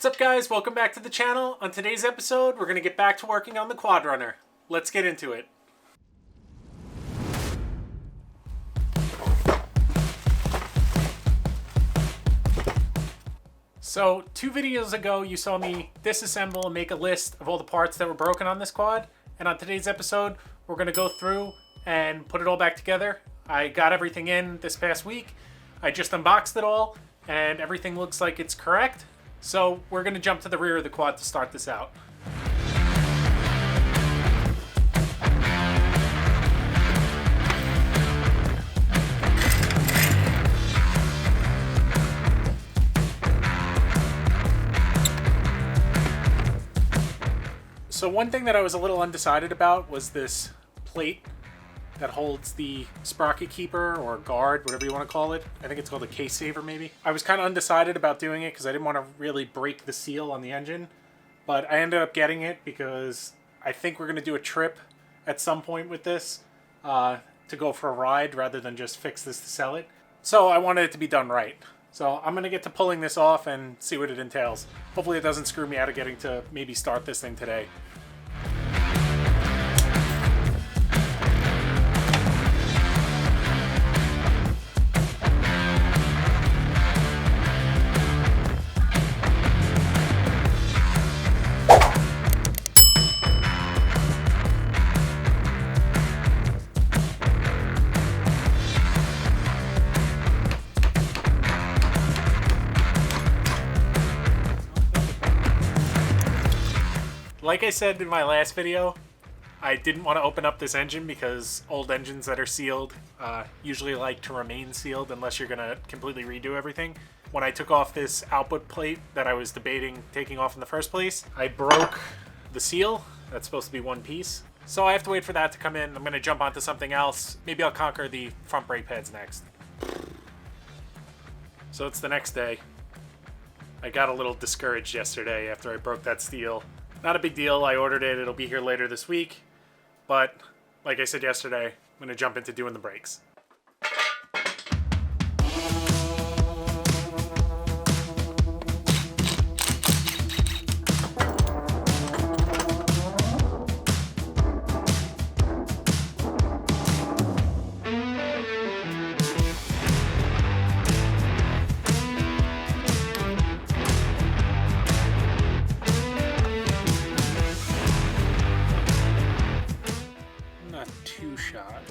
up, guys? Welcome back to the channel. On today's episode, we're going to get back to working on the Quadrunner. Let's get into it. So, 2 videos ago, you saw me disassemble and make a list of all the parts that were broken on this quad. And on today's episode, we're going to go through and put it all back together. I got everything in this past week. I just unboxed it all, and everything looks like it's correct. So we're going to jump to the rear of the quad to start this out. So one thing that I was a little undecided about was this plate that holds the sprocket keeper or guard, whatever you want to call it. I think it's called a case saver maybe. I was kind of undecided about doing it because I didn't want to really break the seal on the engine, but I ended up getting it because I think we're going to do a trip at some point with this to go for a ride rather than just fix this to sell it. So I wanted it to be done right. So I'm going to get to pulling this off and see what it entails. Hopefully it doesn't screw me out of getting to maybe start this thing today. Like I said in my last video, I didn't want to open up this engine because old engines that are sealed usually like to remain sealed unless you're going to completely redo everything. When I took off this output plate that I was debating taking off in the first place, I broke the seal. That's supposed to be one piece. So I have to wait for that to come in. I'm going to jump onto something else. Maybe I'll conquer the front brake pads next. So it's the next day. I got a little discouraged yesterday after I broke that seal. Not a big deal. I ordered it. It'll be here later this week. But like I said yesterday, I'm going to jump into doing the brakes. Shot.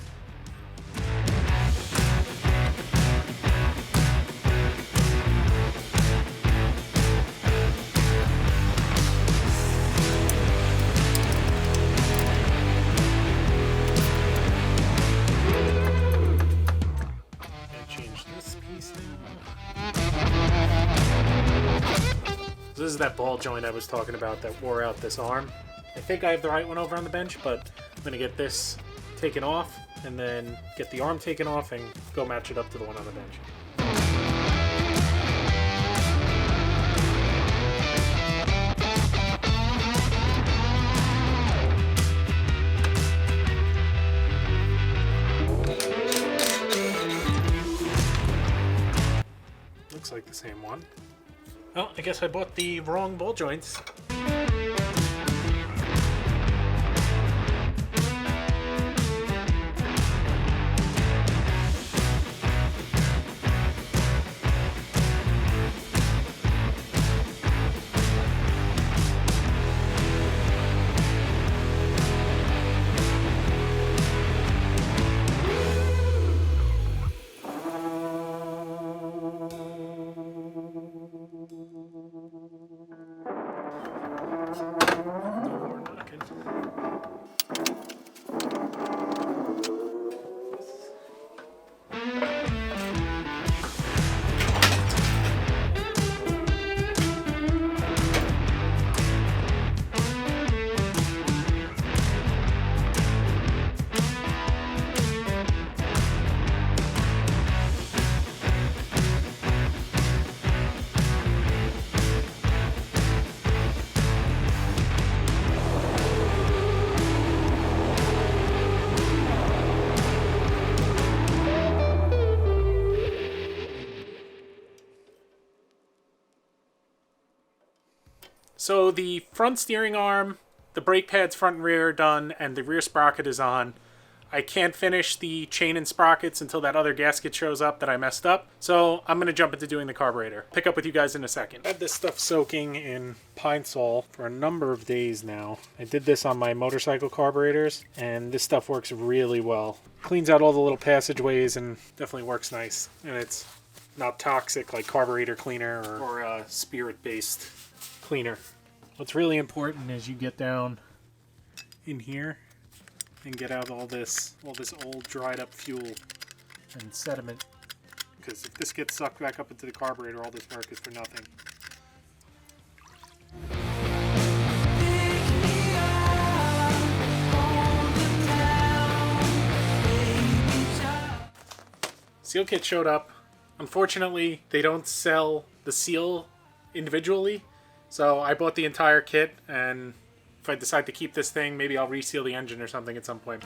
Change this piece now. So this is that ball joint I was talking about that wore out this arm. I think I have the right one over on the bench, but I'm gonna get this taken off and then get the arm taken off and go match it up to the one on the bench. Looks like the same one. Oh, I guess I bought the wrong ball joints. So the front steering arm, the brake pads front and rear are done, and the rear sprocket is on. I can't finish the chain and sprockets until that other gasket shows up that I messed up. So I'm going to jump into doing the carburetor. Pick up with you guys in a second. I've had this stuff soaking in Pine Sol for a number of days now. I did this on my motorcycle carburetors, and this stuff works really well. Cleans out all the little passageways and definitely works nice. And it's not toxic like carburetor cleaner or spirit-based cleaner. What's really important is you get down in here and get out all this old dried up fuel and sediment, because if this gets sucked back up into the carburetor, all this work is for nothing. Seal kit showed up. Unfortunately, they don't sell the seal individually, so I bought the entire kit, and if I decide to keep this thing, maybe I'll reseal the engine or something at some point.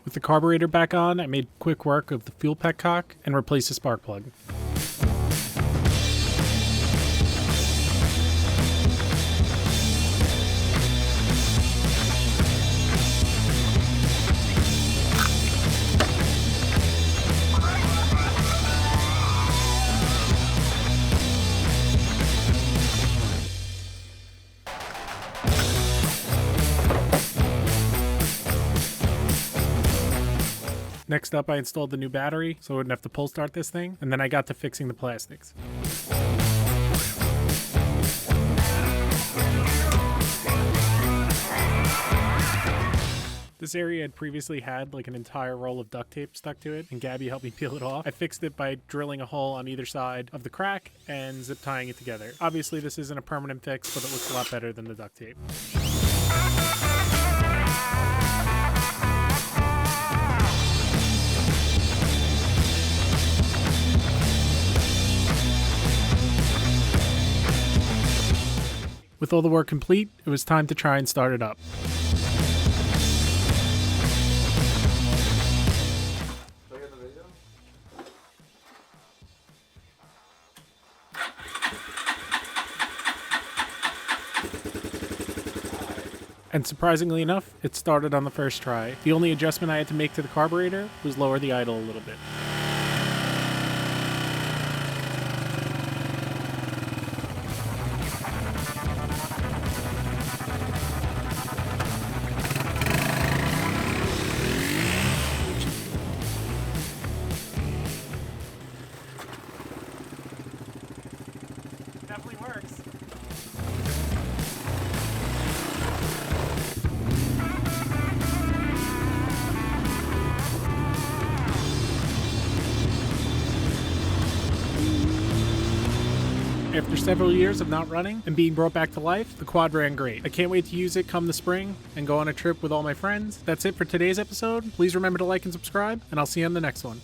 With the carburetor back on, I made quick work of the fuel petcock and replaced the spark plug. Next up, I installed the new battery so I wouldn't have to pull start this thing, and then I got to fixing the plastics. This area had previously had like an entire roll of duct tape stuck to it, and Gabby helped me peel it off. I fixed it by drilling a hole on either side of the crack and zip tying it together. Obviously this isn't a permanent fix, but it looks a lot better than the duct tape. With all the work complete, it was time to try and start it up. And surprisingly enough, it started on the first try. The only adjustment I had to make to the carburetor was lower the idle a little bit. Definitely works. After several years of not running and being brought back to life, the quad ran great. I can't wait to use it come the spring and go on a trip with all my friends. That's it for today's episode. Please remember to like and subscribe, and I'll see you on the next one.